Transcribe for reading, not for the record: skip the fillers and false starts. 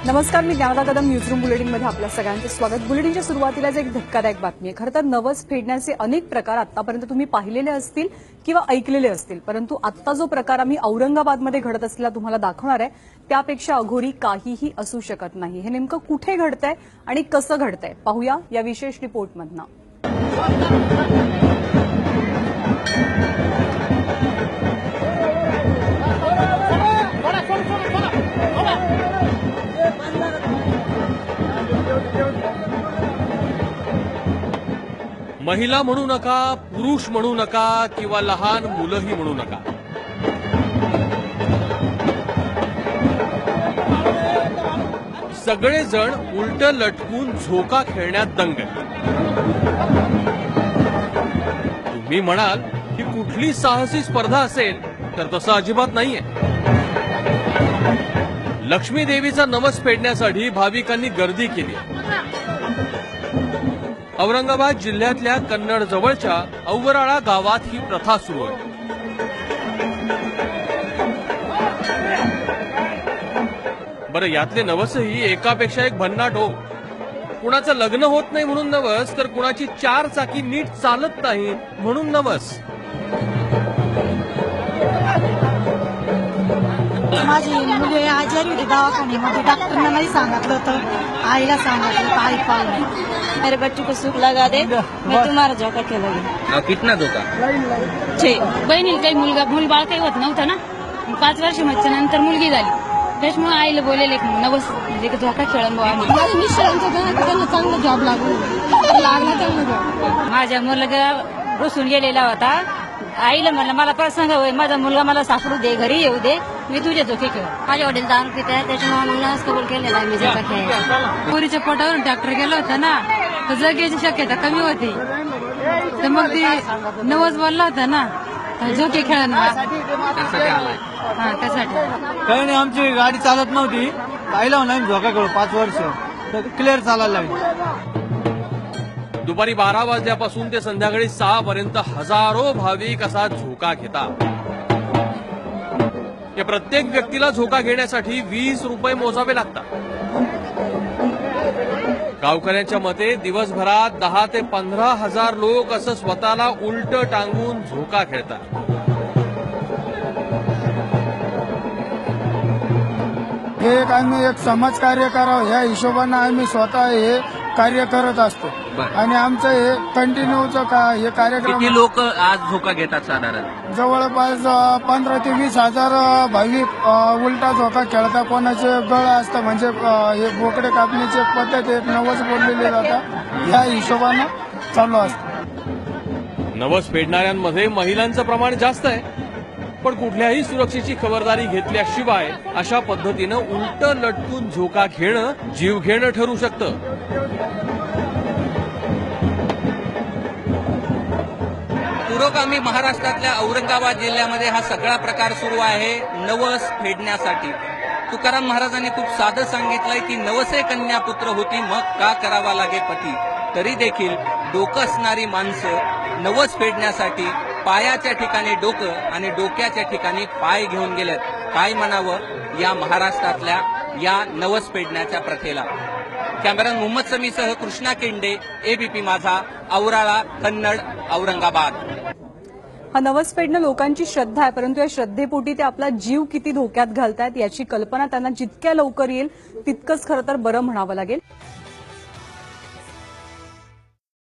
नमस्कार, मी ज्ञानदा कदम. न्यूजरूम बुलेटिनमध्ये आपल्या सगळ्यांचं स्वागत. बुलेटिनच्या सुरुवातीलाच एक धक्कादायक बातमी आहे. खरं तर नवस फेडण्याचे अनेक प्रकार आतापर्यंत तुम्ही पाहिलेले असतील किंवा ऐकलेले असतील, परंतु आत्ता जो प्रकार आम्ही औरंगाबादमध्ये घडत असलेला तुम्हाला दाखवणार आहे त्यापेक्षा अघोरी काहीही असू शकत नाही. हे नेमकं कुठे घडतंय आणि कसं घडतंय पाहूया या विशेष रिपोर्टमधनं. महिला म्हणू नका, पुरुष म्हणू नका किंवा लहान मुलंही म्हणू नका, सगळेजण उलट लटकून झोका खेळण्यात दंग आहेत. तुम्ही म्हणाल ही कुठली साहसी स्पर्धा असेल, तर तसं अजिबात नाहीये. लक्ष्मी देवीचा नवस फेडण्यासाठी भाविकांनी गर्दी केली. औरंगाबाद जिल्ह्यातल्या कन्नड जवळच्या औवराळा गावात ही प्रथा सुरू आहे. बरं, यातले नवसही एकापेक्षा एक भन्नाट हो. कुणाचं लग्न होत नाही म्हणून नवस, तर कुणाची 4 चाकी नीट चालत नाही म्हणून नवस. माझी मुली आजारी होती दवाखान्यामध्ये. डॉक्टरना नाही सांगितलं होतं, आईला सांगितलं. आई पाहून मेरे बच्चे को सूख लगा दे, मैं तुम्हारा झोका खेळला. कितना धोका? बहिणीला काही मुलबाळ काही होत नव्हतं ना. 5 वर्षाच्या नंतर मुलगी झाली, त्याच्यामुळे आईला बोलेले नवस म्हणजे झोका खेळून माझ्या मिस्टरांचं त्यांना चांगला जॉब लागला चांगला जॉब. माझ्या मुलगा बसून गेलेला होता. आईला म्हणलं मला प्रसंग होय, माझा मुलगा मला सापडू दे, घरी येऊ दे, मी तुझे झोके खेळ. माझे वडील दारू पित आहे, त्याच्यामुळे मग नवस कबूल केलेला आहे मी झोका खेळ. पोरीच्या पोटावरून ट्रॅक्टर गेला होता ना, तर जगण्याची शक्यता कमी होती, तर मग ती नवस बोलला होता ना, झोके खेळून. हा, त्यासाठी काही नाही, आमची गाडी चालत नव्हती, आईला म्हणा झोका खेळू 5 वर्ष, तर क्लिअर चालायला लागली. दुपारी 12 वाजल्यापासून ते संध्याकाळी 6 पर्यंत हजारो भाविक असा झोका घेतात. या प्रत्येक व्यक्तीला झोका घेण्यासाठी 20 रुपये मोजावे लागतात. गावकऱ्यांच्या मते दिवसभरात 10 ते 15 हजार लोक असं स्वतःला उलट टांगून झोका खेळतात. हे एक आम्ही एक समाज कार्य करावं ह्या हिशोबानं आम्ही स्वतः हे कार्य करत असतो. आणि आमचं हे कंटिन्यूचं हे कार्यक्रम. किती लोक आज झोका घेतात साधारण? जवळपास 15 ते 20 हजार भाविक उलटा झोका खेळतात. कोणाचे गळ असतं, म्हणजे हे बोकडे कापण्याची एक पद्धत, एक नवस बोललेले जातात, ह्या हिशोबानं चालू असतं. नवस फेडणाऱ्यांमध्ये महिलांचं प्रमाण जास्त आहे, पण कुठल्याही सुरक्षेची खबरदारी घेतल्याशिवाय अशा पद्धतीनं उलट लटकून झोका घेणं जीव घेणं ठरू शकतं. पुरोगामी महाराष्ट्रातल्या औरंगाबाद जिल्ह्यामध्ये हा सगळा प्रकार सुरू आहे नवस फेडण्यासाठी. तुकाराम महाराजांनी खूप साधं सांगितलंय की नवसे कन्या पुत्र होती, मग का करावा लागे पती. तरी देखील डोकं असणारी माणसं नवस फेडण्यासाठी पायाच्या ठिकाणी डोकं आणि डोक्याच्या ठिकाणी पाय घेऊन गेलेत. काय म्हणावं या महाराष्ट्रातल्या या नवस फेडण्याच्या प्रथेला. कॅमेरामॅन मोहम्मद समीसह कृष्णा केंडे, एबीपी माझा, औराळा, कन्नड, औरंगाबाद. हा नवस फेडणं लोकांची श्रद्धा आहे, परंतु या श्रद्धेपोटी ते आपला जीव किती धोक्यात घालतायत याची कल्पना त्यांना जितक्या लवकर येईल तितकंच खरं तर बरं म्हणावं लागेल.